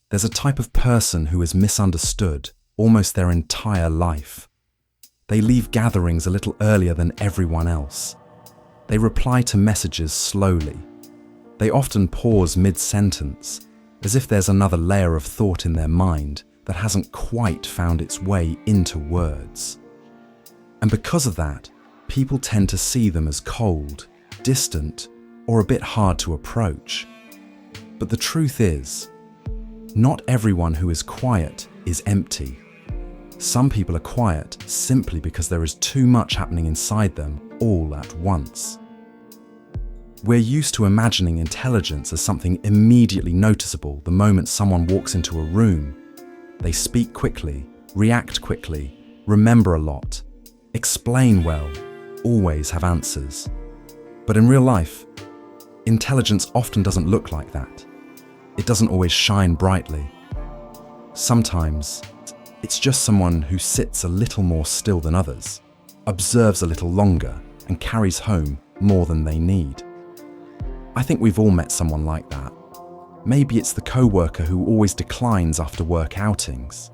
There's a type of person who is misunderstood almost their entire life. They leave gatherings a little earlier than everyone else. They reply to messages slowly. They often pause mid-sentence, as if there's another layer of thought in their mind that hasn't quite found its way into words. And because of that, people tend to see them as cold, distant, or a bit hard to approach. But the truth is, not everyone who is quiet is empty. Some people are quiet simply because there is too much happening inside them all at once. We're used to imagining intelligence as something immediately noticeable the moment someone walks into a room. They speak quickly, react quickly, remember a lot, explain well, always have answers. But in real life, intelligence often doesn't look like that. It doesn't always shine brightly. Sometimes, it's just someone who sits a little more still than others, observes a little longer, and carries home more than they need. I think we've all met someone like that. Maybe it's the coworker who always declines after work outings.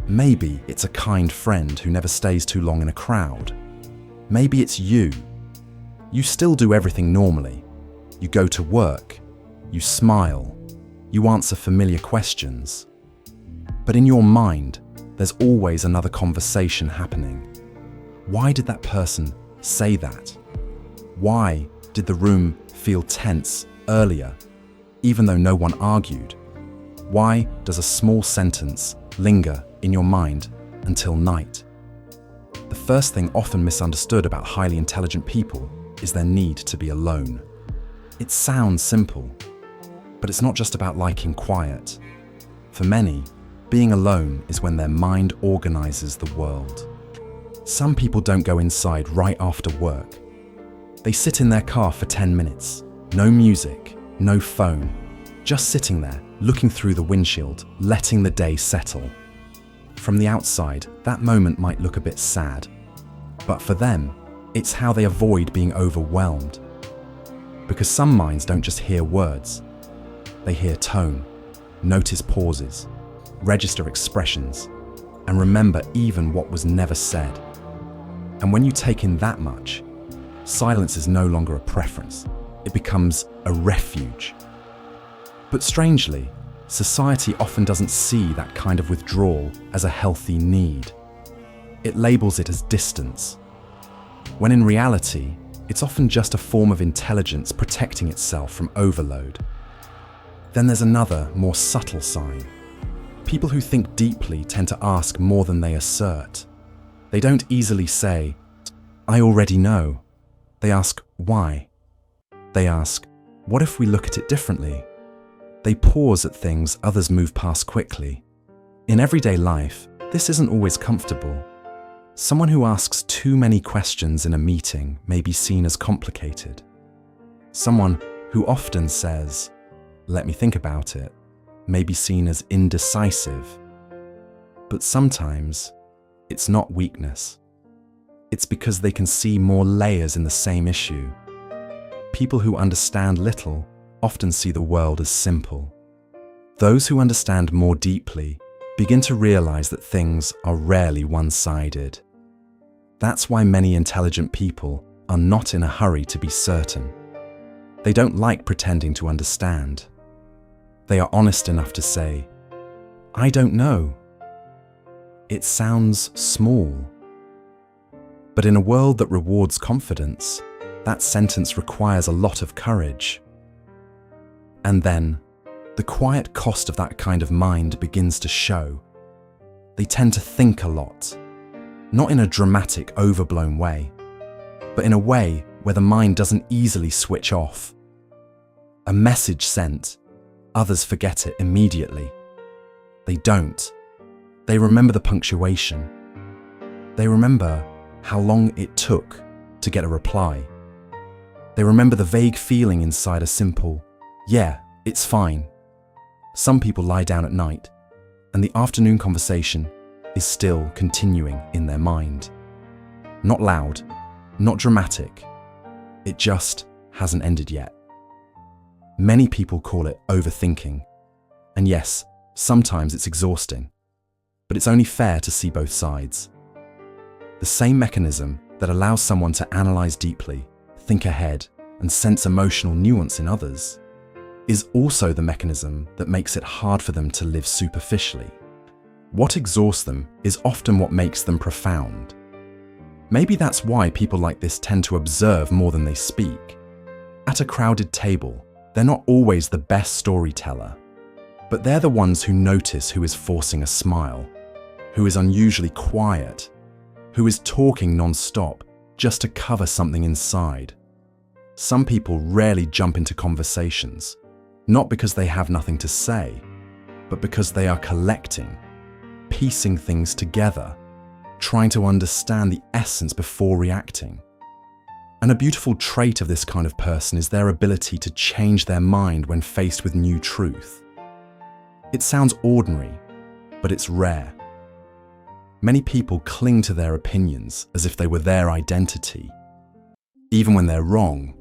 Maybe it's a kind friend who never stays too long in a crowd. Maybe it's you. You still do everything normally. You go to work. You smile. You answer familiar questions. But in your mind, there's always another conversation happening. Why did that person say that? Why did the room feel tense earlier, even though no one argued? Why does a small sentence linger in your mind until night? The first thing often misunderstood about highly intelligent people is their need to be alone. It sounds simple, but it's not just about liking quiet. For many, being alone is when their mind organizes the world. Some people don't go inside right after work. They sit in their car for 10 minutes, no music, no phone, just sitting there, looking through the windshield, letting the day settle. From the outside, that moment might look a bit sad, but for them, it's how they avoid being overwhelmed. Because some minds don't just hear words, they hear tone, notice pauses, register expressions, and remember even what was never said. And when you take in that much, silence is no longer a preference, it becomes a refuge. But strangely, society often doesn't see that kind of withdrawal as a healthy need. It labels it as distance, when in reality, it's often just a form of intelligence protecting itself from overload. Then there's another, more subtle sign. People who think deeply tend to ask more than they assert. They don't easily say, "I already know." They ask, "Why?" They ask, "What if we look at it differently?" They pause at things others move past quickly. In everyday life, this isn't always comfortable. Someone who asks too many questions in a meeting may be seen as complicated. Someone who often says, "Let me think about it," may be seen as indecisive. But sometimes, it's not weakness. It's because they can see more layers in the same issue. People who understand little often see the world as simple. Those who understand more deeply begin to realize that things are rarely one-sided. That's why many intelligent people are not in a hurry to be certain. They don't like pretending to understand. They are honest enough to say, "I don't know." It sounds small. But in a world that rewards confidence, that sentence requires a lot of courage. And then, the quiet cost of that kind of mind begins to show. They tend to think a lot, not in a dramatic, overblown way, but in a way where the mind doesn't easily switch off. A message sent, others forget it immediately. They don't. They remember the punctuation. They remember how long it took to get a reply. They remember the vague feeling inside a simple, "Yeah, it's fine." Some people lie down at night, and the afternoon conversation is still continuing in their mind. Not loud, not dramatic. It just hasn't ended yet. Many people call it overthinking. And yes, Sometimes it's exhausting, but it's only fair to see both sides. The same mechanism that allows someone to analyze deeply, think ahead, and sense emotional nuance in others is also the mechanism that makes it hard for them to live superficially. What exhausts them is often what makes them profound. Maybe that's why people like this tend to observe more than they speak. At a crowded table, they're not always the best storyteller, but they're the ones who notice who is forcing a smile, who is unusually quiet, who is talking non-stop just to cover something inside. Some people rarely jump into conversations, not because they have nothing to say, but because they are collecting, piecing things together, trying to understand the essence before reacting. And a beautiful trait of this kind of person is their ability to change their mind when faced with new truth. It sounds ordinary, but it's rare. Many people cling to their opinions as if they were their identity. Even when they're wrong,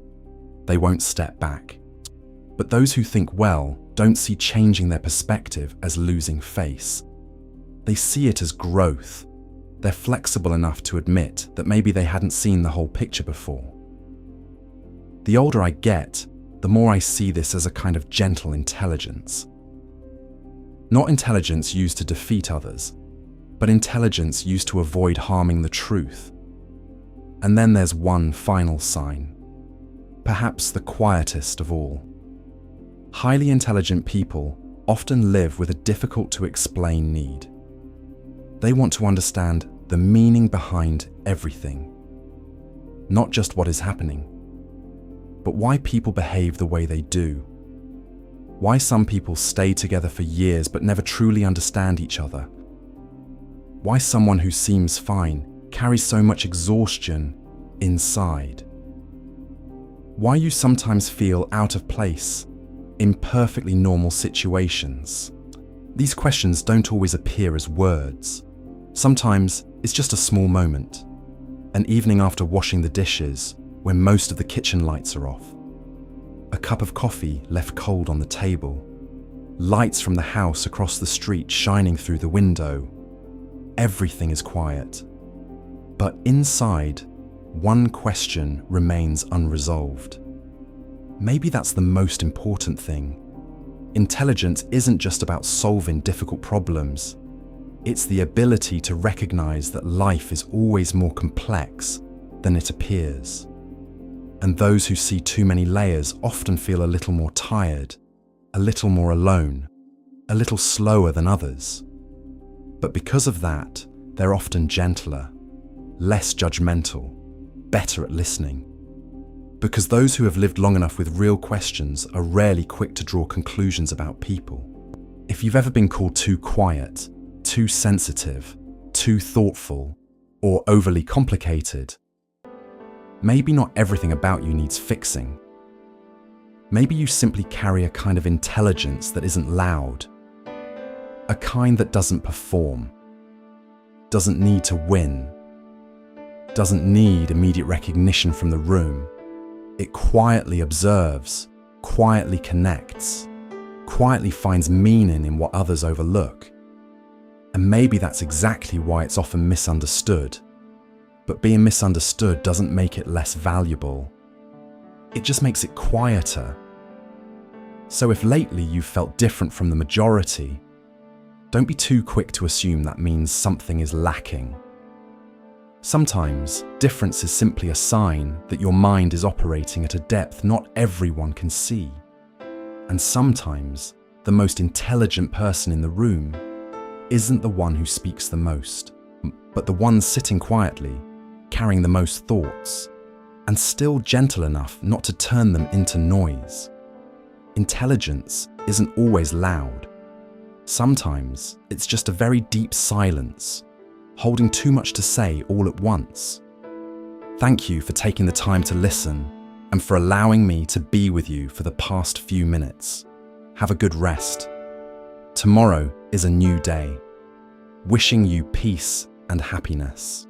they won't step back. But those who think well don't see changing their perspective as losing face. They see it as growth. They're flexible enough to admit that maybe they hadn't seen the whole picture before. The older I get, the more I see this as a kind of gentle intelligence. Not intelligence used to defeat others, but intelligence used to avoid harming the truth. And then there's one final sign, perhaps the quietest of all. Highly intelligent people often live with a difficult-to-explain need. They want to understand the meaning behind everything, not just what is happening, but why people behave the way they do, why some people stay together for years but never truly understand each other, why someone who seems fine carries so much exhaustion inside, why you sometimes feel out of place in perfectly normal situations. These questions don't always appear as words. Sometimes it's just a small moment, an evening after washing the dishes when most of the kitchen lights are off, a cup of coffee left cold on the table, lights from the house across the street shining through the window. Everything is quiet. But inside, one question remains unresolved. Maybe that's the most important thing. Intelligence isn't just about solving difficult problems. It's the ability to recognize that life is always more complex than it appears. And those who see too many layers often feel a little more tired, a little more alone, a little slower than others. But because of that, they're often gentler, less judgmental, better at listening. Because those who have lived long enough with real questions are rarely quick to draw conclusions about people. If you've ever been called too quiet, too sensitive, too thoughtful, or overly complicated, maybe not everything about you needs fixing. Maybe you simply carry a kind of intelligence that isn't loud, a kind that doesn't perform, doesn't need to win, doesn't need immediate recognition from the room. It quietly observes, quietly connects, quietly finds meaning in what others overlook. And maybe that's exactly why it's often misunderstood. But being misunderstood doesn't make it less valuable. It just makes it quieter. So if lately you've felt different from the majority, don't be too quick to assume that means something is lacking. Sometimes, difference is simply a sign that your mind is operating at a depth not everyone can see. And sometimes, the most intelligent person in the room isn't the one who speaks the most, but the one sitting quietly, carrying the most thoughts, and still gentle enough not to turn them into noise. Intelligence isn't always loud. Sometimes, it's just a very deep silence, holding too much to say all at once. Thank you for taking the time to listen and for allowing me to be with you for the past few minutes. Have a good rest. Tomorrow is a new day. Wishing you peace and happiness.